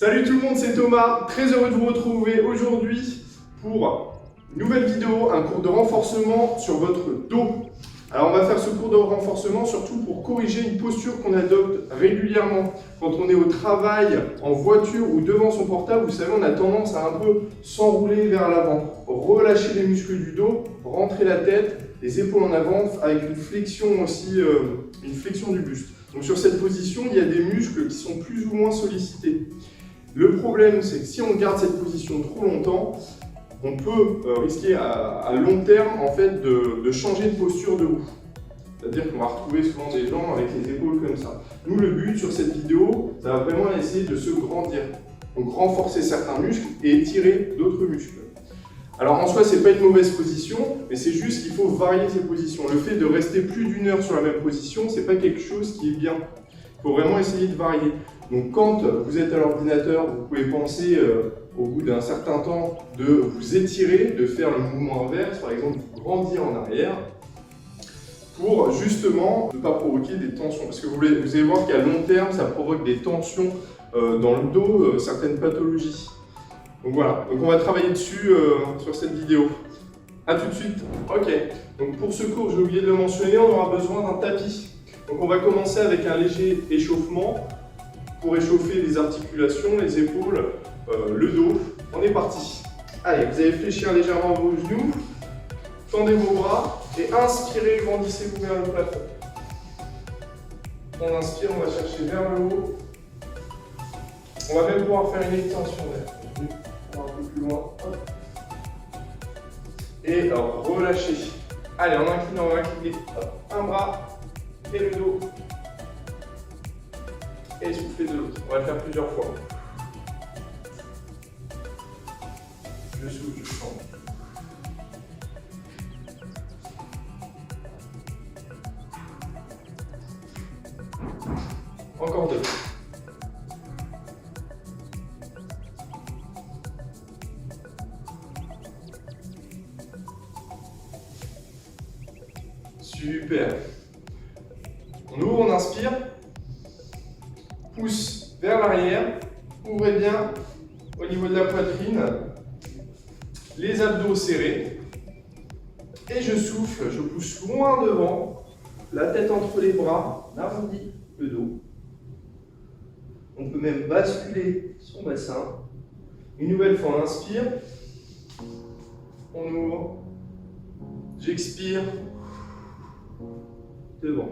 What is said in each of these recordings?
Salut tout le monde, c'est Thomas, très heureux de vous retrouver aujourd'hui pour une nouvelle vidéo, un cours de renforcement sur votre dos. Alors on va faire ce cours de renforcement surtout pour corriger une posture qu'on adopte régulièrement. Quand on est au travail, en voiture ou devant son portable, vous savez, on a tendance à un peu s'enrouler vers l'avant, relâcher les muscles du dos, rentrer la tête, les épaules en avant avec une flexion aussi, une flexion du buste. Donc sur cette position, il y a des muscles qui sont plus ou moins sollicités. Le problème, c'est que si on garde cette position trop longtemps, on peut risquer à long terme en fait, de changer de posture debout. C'est-à-dire qu'on va retrouver souvent des gens avec les épaules comme ça. Nous, le but sur cette vidéo, ça va vraiment essayer de se grandir. Donc renforcer certains muscles et étirer d'autres muscles. Alors en soi, c'est pas une mauvaise position, mais c'est juste qu'il faut varier ces positions. Le fait de rester plus d'une heure sur la même position, c'est pas quelque chose qui est bien. Il faut vraiment essayer de varier. Donc quand vous êtes à l'ordinateur, vous pouvez penser au bout d'un certain temps de vous étirer, de faire le mouvement inverse, par exemple grandir en arrière, pour justement ne pas provoquer des tensions. Parce que vous allez voir qu'à long terme, ça provoque des tensions dans le dos, certaines pathologies. Donc voilà, donc on va travailler dessus sur cette vidéo. A tout de suite. Ok, donc pour ce cours, j'ai oublié de le mentionner, on aura besoin d'un tapis. Donc on va commencer avec un léger échauffement pour échauffer les articulations, les épaules, le dos. On est parti. Allez, vous allez fléchir légèrement vos genoux, tendez vos bras et inspirez, grandissez-vous vers le plafond. On inspire, on va chercher vers le haut. On va même pouvoir faire une extension d'air. On va un peu plus loin. Hop. Et relâchez. Allez, en inclinant, on va incliner un bras et le dos. Et souffler de l'autre. On va le faire plusieurs fois. Je souffle, je sens. Encore deux. Super. On ouvre, on inspire. Pousse vers l'arrière. Ouvrez bien au niveau de la poitrine. Les abdos serrés. Et je souffle, je pousse loin devant. La tête entre les bras. L'arrondi le dos. On peut même basculer son bassin. Une nouvelle fois, on inspire. On ouvre. J'expire. Devant.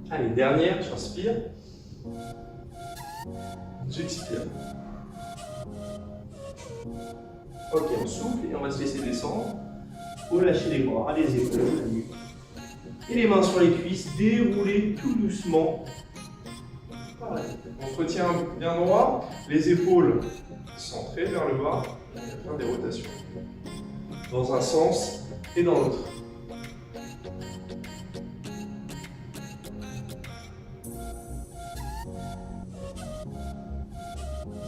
Allez, dernière, j'inspire. J'expire. Ok, on souffle et on va se laisser descendre. Relâchez les bras, les épaules, la nuque. Et les mains sur les cuisses, déroulez tout doucement. Pareil. On se retient bien droit, les épaules centrées vers le bas. On va faire des rotations. Dans un sens et dans l'autre.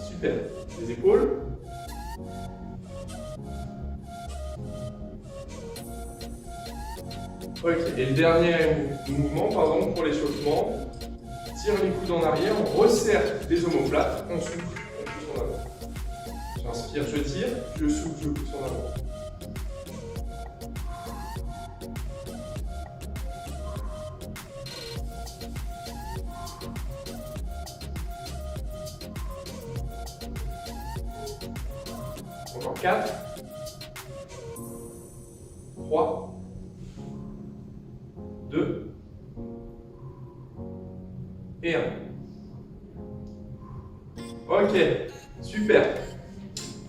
Super. Les épaules. Ok, et le dernier mouvement, pardon, pour l'échauffement. Tire les coudes en arrière, on resserre les omoplates, on souffle, on pousse en avant. J'inspire, je tire, je souffle, je pousse en avant. Encore 4, 3, 2 et 1. Ok, super.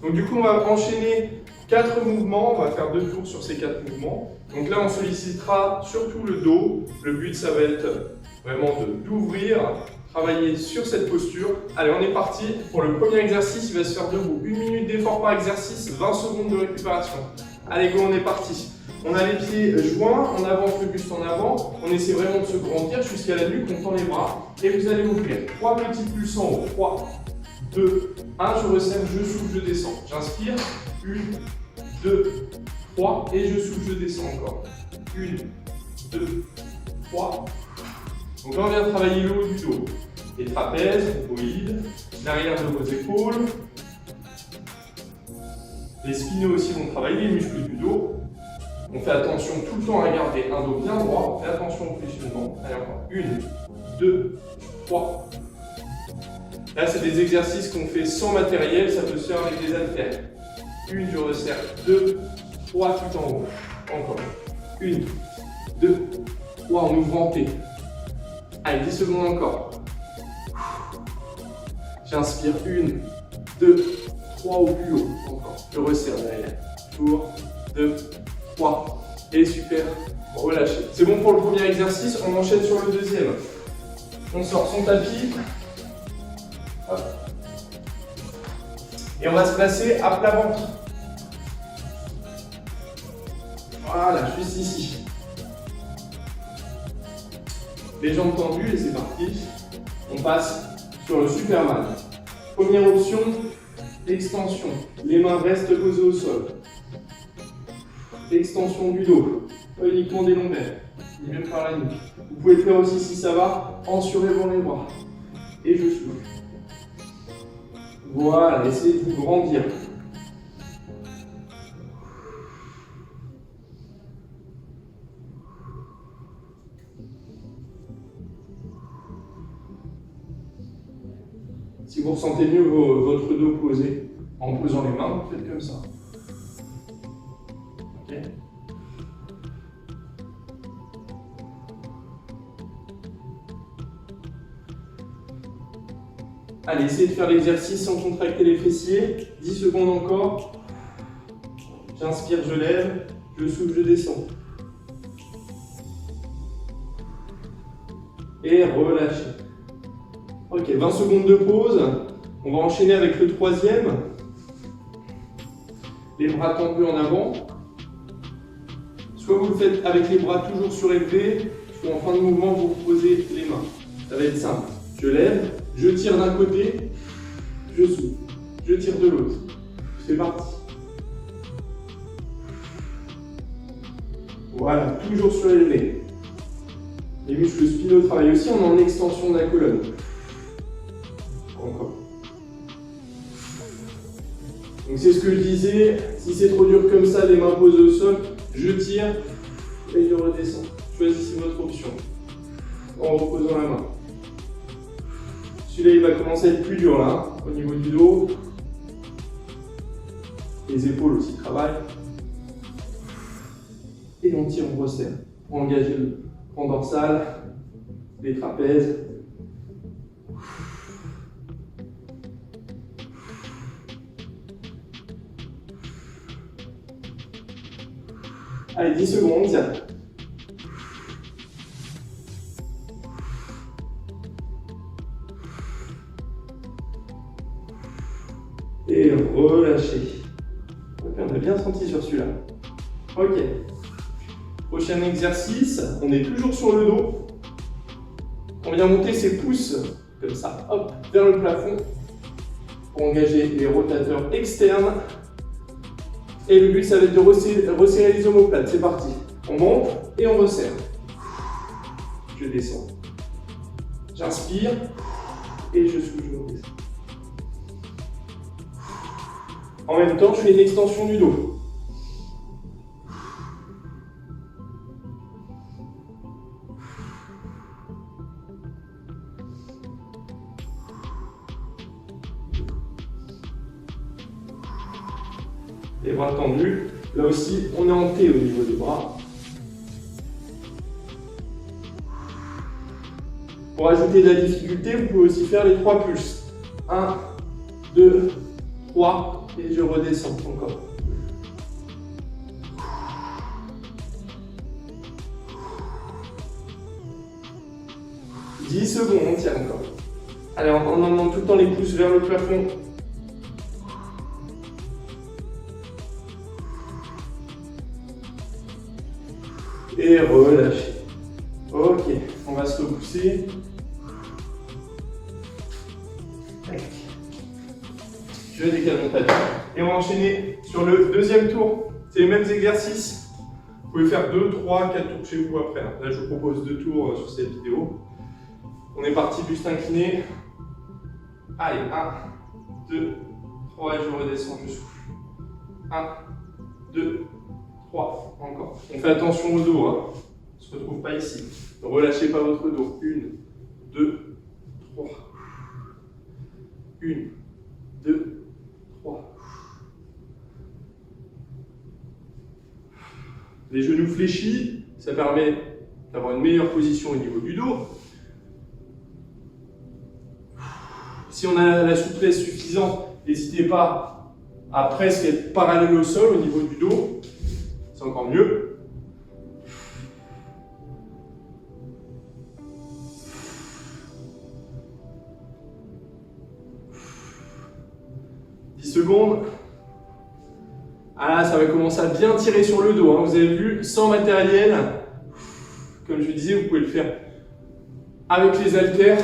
Donc du coup, on va enchaîner 4 mouvements. On va faire 2 tours sur ces 4 mouvements. Donc là, on sollicitera surtout le dos. Le but, ça va être vraiment d'ouvrir, travailler sur cette posture. Allez, on est parti. Pour le premier exercice, il va se faire debout. 1 minute d'effort par exercice, 20 secondes de récupération. Allez, go, on est parti. On a les pieds joints, on avance le buste en avant, on essaie vraiment de se grandir jusqu'à la nuque, on tend les bras et vous allez ouvrir. 3 petits pulses en haut. 3, 2, 1, je resserre, je souffle, je descends. J'inspire. 1, 2, 3 et je souffle, je descends encore. 1, 2, 3. Donc là, on vient de travailler le haut du dos. Les trapèzes, ovoïdes, l'arrière de vos épaules. Les spinaux aussi vont travailler, les muscles du dos. On fait attention tout le temps à garder un dos bien droit. On fait attention au positionnement. Allez, encore. 1, 2, 3. Là, c'est des exercices qu'on fait sans matériel. Ça peut se faire avec des haltères. 1, je resserre. 2, 3, tout en haut. Encore. 1, 2, 3 en ouvrant T. Allez, 10 secondes encore. J'inspire. 1, 2, 3 au plus haut. Encore. Je resserre derrière. Tour. 2, 3. Et super. Relâchez. C'est bon pour le premier exercice. On enchaîne sur le deuxième. On sort son tapis. Hop. Et on va se placer à plat ventre. Voilà, juste ici. Les jambes tendues et c'est parti. On passe sur le Superman. Première option, extension. Les mains restent posées au sol. Extension du dos, pas uniquement des lombaires, ni même par la nuque. Vous pouvez le faire aussi si ça va, en surélevant les bras. Et je souffle. Voilà, essayez de vous grandir. Si vous ressentez mieux votre dos posé, en posant les mains, vous faites comme ça. Ok ? Allez, essayez de faire l'exercice sans contracter les fessiers. 10 secondes encore. J'inspire, je lève. Je souffle, je descends. Et relâchez. Ok, 20 secondes de pause. On va enchaîner avec le troisième. Les bras tendus en avant. Soit vous le faites avec les bras toujours surélevés, soit en fin de mouvement, vous reposez les mains. Ça va être simple. Je lève, je tire d'un côté, je souffle. Je tire de l'autre. C'est parti. Voilà, toujours surélevé. Les muscles spinaux travaillent aussi, on est en extension de la colonne. Encore. Donc c'est ce que je disais, si c'est trop dur comme ça, les mains posées au sol, je tire et je redescends. Choisissez votre option en reposant la main. Celui-là, il va commencer à être plus dur là, au niveau du dos. Les épaules aussi travaillent. Et on tire, on resserre. Pour engager le grand dorsal, les trapèzes. Allez, 10 secondes, tiens. Et relâchez. On a bien senti sur celui-là. Ok. Prochain exercice, on est toujours sur le dos. On vient monter ses pouces, comme ça, hop, vers le plafond, pour engager les rotateurs externes. Et le but, ça va être de resserrer les omoplates. C'est parti. On monte et on resserre. Je descends. J'inspire et je souffle, je redescends. En même temps, je fais une extension du dos. Les bras tendus. Là aussi, on est en T au niveau des bras. Pour ajouter de la difficulté, vous pouvez aussi faire les 3 pulses. 1, 2, 3, et je redescends encore. « 10 secondes, on tient encore. » Allez, on emmenant tout le temps les pouces vers le plafond. Et relâchez. Ok, on va se repousser. Je décale mon tapis. Et on va enchaîner sur le deuxième tour. C'est les mêmes exercices. Vous pouvez faire 2, 3, 4 tours chez vous après. Là, je vous propose 2 tours sur cette vidéo. On est parti, buste incliné. Allez, 1, 2, 3, et je redescends, je souffle. 1, 2, 3, encore. On fait attention au dos, hein. On ne se retrouve pas ici. Ne relâchez pas votre dos. 1, 2, 3. 1, 2, 3. Les genoux fléchis, ça permet d'avoir une meilleure position au niveau du dos. Si on a la souplesse suffisante, n'hésitez pas à presque être parallèle au sol au niveau du dos. C'est encore mieux. « 10 secondes. » Ah là, ça va commencer à bien tirer sur le dos. Hein. Vous avez vu, sans matériel. Comme je disais, vous pouvez le faire avec les haltères.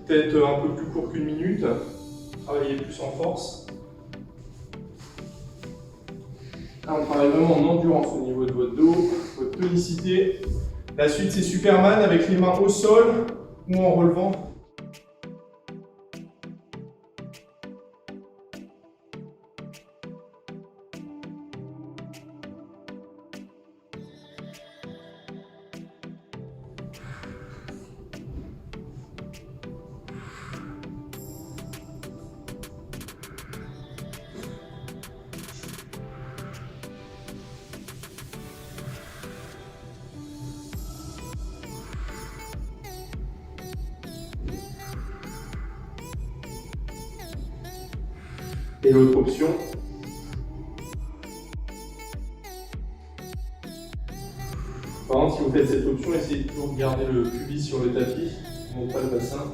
Peut-être un peu plus court qu'1 minute. Travaillez plus en force. Là, on travaille vraiment en endurance au niveau de votre dos, votre tonicité. La suite, c'est Superman avec les mains au sol ou en relevant. Et l'autre option, par contre, si vous faites cette option, essayez toujours de garder le pubis sur le tapis, non pas le bassin.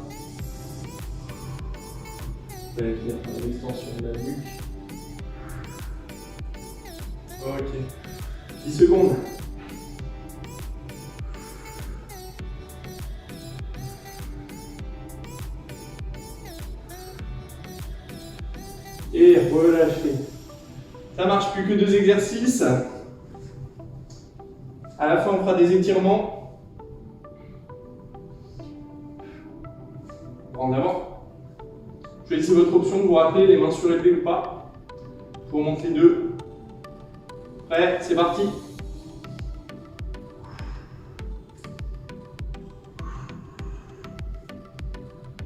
Vous allez finir par l'extension de la nuque. Ok. 10 secondes. Et relâchez. Ça marche plus que 2 exercices. À la fin, on fera des étirements. En avant. Choisissez votre option, vous rappelez les mains surélevées ou pas. Je vous remonte les deux. Prêt, c'est parti.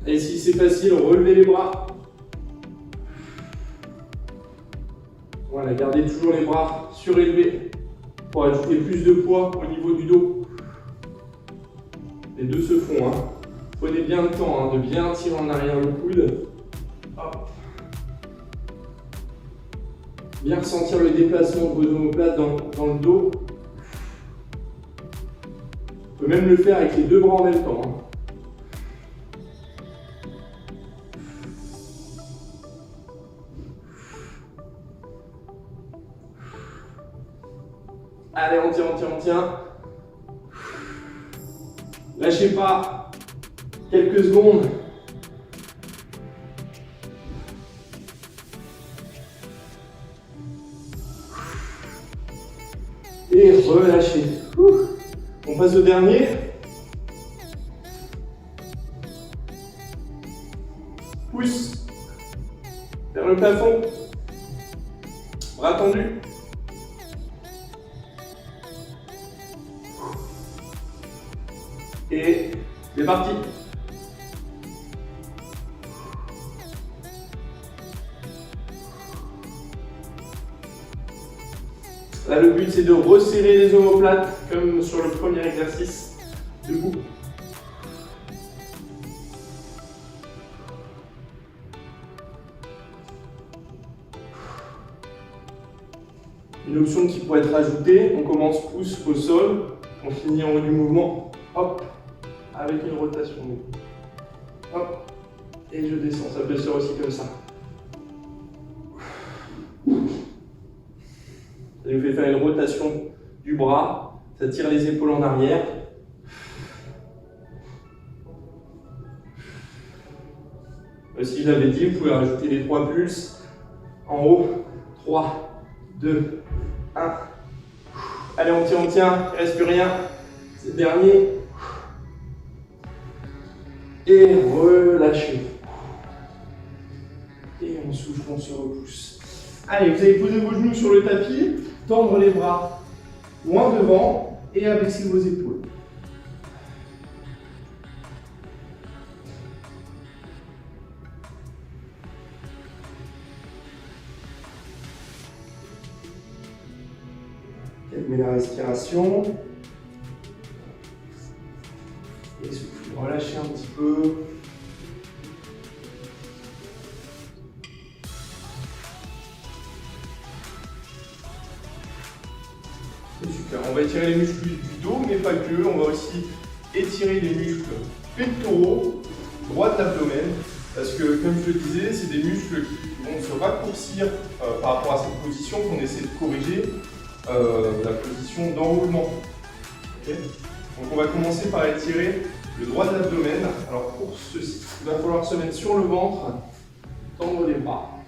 Et si c'est facile, relevez les bras. Voilà, gardez toujours les bras surélevés pour ajouter plus de poids au niveau du dos. Les deux se font. Hein. Prenez bien le temps de bien tirer en arrière le coude. Hop. Bien ressentir le déplacement de vos omoplates dans le dos. On peut même le faire avec les deux bras en même temps. Hein. Allez, on tient. Lâchez pas. Quelques secondes. Et relâchez. On passe au dernier. Pouce vers le plafond. Bras tendus. Et c'est parti. Là, le but, c'est de resserrer les omoplates, comme sur le premier exercice. Debout. Une option qui pourrait être ajoutée, on commence pouce au sol, on finit en haut du mouvement. Hop, avec une rotation. Hop, et je descends. Ça peut se faire aussi comme ça. Ça nous fait faire une rotation du bras. Ça tire les épaules en arrière. Si je l'avais dit, vous pouvez rajouter les 3 pulses en haut. 3, 2, 1. Allez, on tient. Il ne reste plus rien. C'est le dernier. Et relâchez. Et on souffle, on se repousse. Allez, vous allez poser vos genoux sur le tapis, tendre les bras loin devant et abaisser vos épaules. Calmez la respiration. Et soufflez, relâchez un petit peu. C'est super. On va étirer les muscles du dos, mais pas que. On va aussi étirer les muscles pectoraux, droit de l'abdomen. Parce que, comme je le disais, c'est des muscles qui vont se raccourcir par rapport à cette position qu'on essaie de corriger, la position d'enroulement. Okay. Donc on va commencer par étirer le droit de l'abdomen. Alors pour ceci, il va falloir se mettre sur le ventre, tendre les bras.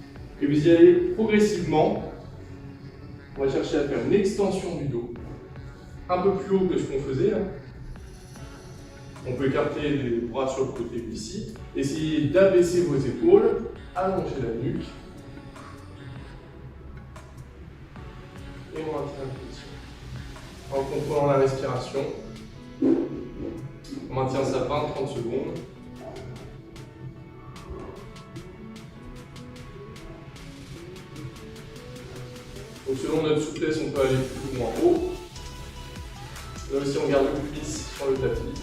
Et vous y allez progressivement. On va chercher à faire une extension du dos, un peu plus haut que ce qu'on faisait. On peut écarter les bras sur le côté ici. Essayez d'abaisser vos épaules, allonger la nuque. Et on maintient la position. En contrôlant la respiration. On maintient sa fin 30 secondes. Donc selon notre souplesse, on peut aller plus ou moins haut. Là aussi, on garde le cuisse sur le tapis.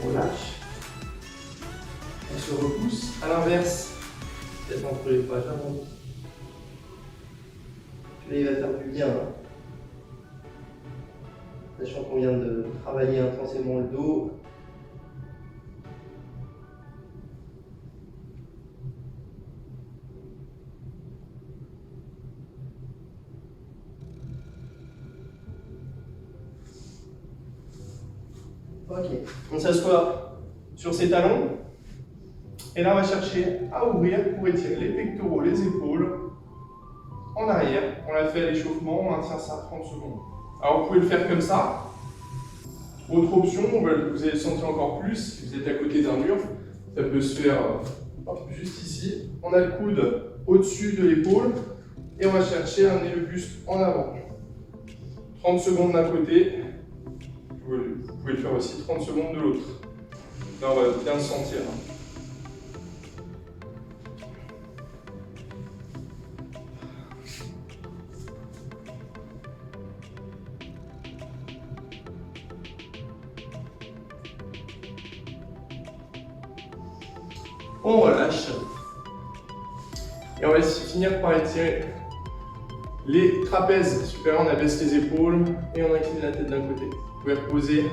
On relâche. On se repousse. À l'inverse, peut-être entre les pages avant. Là, il va faire du bien. Sachant qu'on vient de travailler intensément le dos. Ok. On s'assoit sur ses talons. Et là, on va chercher à ouvrir pour étirer les pectoraux, les épaules. En arrière, on l'a fait à l'échauffement, on maintient ça 30 secondes. Alors vous pouvez le faire comme ça. Autre option, vous allez le sentir encore plus si vous êtes à côté d'un mur. Ça peut se faire juste ici. On a le coude au-dessus de l'épaule et on va chercher à amener le buste en avant. 30 secondes d'un côté. Vous pouvez le faire aussi 30 secondes de l'autre. Là, on va bien le sentir. On relâche. Et on va finir par étirer les trapèzes supérieurs. On abaisse les épaules et on incline la tête d'un côté. Vous pouvez reposer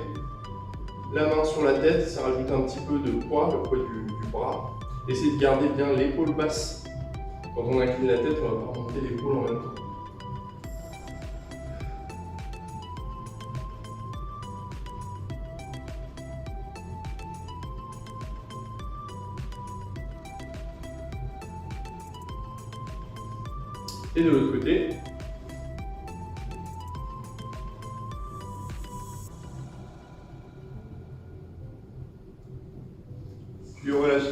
la main sur la tête, ça rajoute un petit peu de poids, le poids du bras. Essayez de garder bien l'épaule basse. Quand on incline la tête, on va pas remonter l'épaule en même temps. Et de l'autre côté. Puis on relâche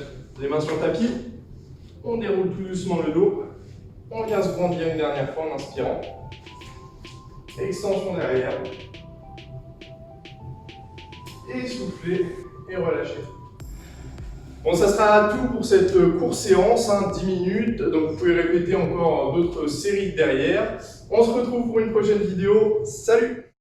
les mains sur le tapis. On déroule tout doucement le dos. On vient se grandir une dernière fois en inspirant. Extension derrière. Et souffler et relâcher. Bon, ça sera tout pour cette courte séance, 10 minutes, donc vous pouvez répéter encore d'autres séries derrière. On se retrouve pour une prochaine vidéo. Salut!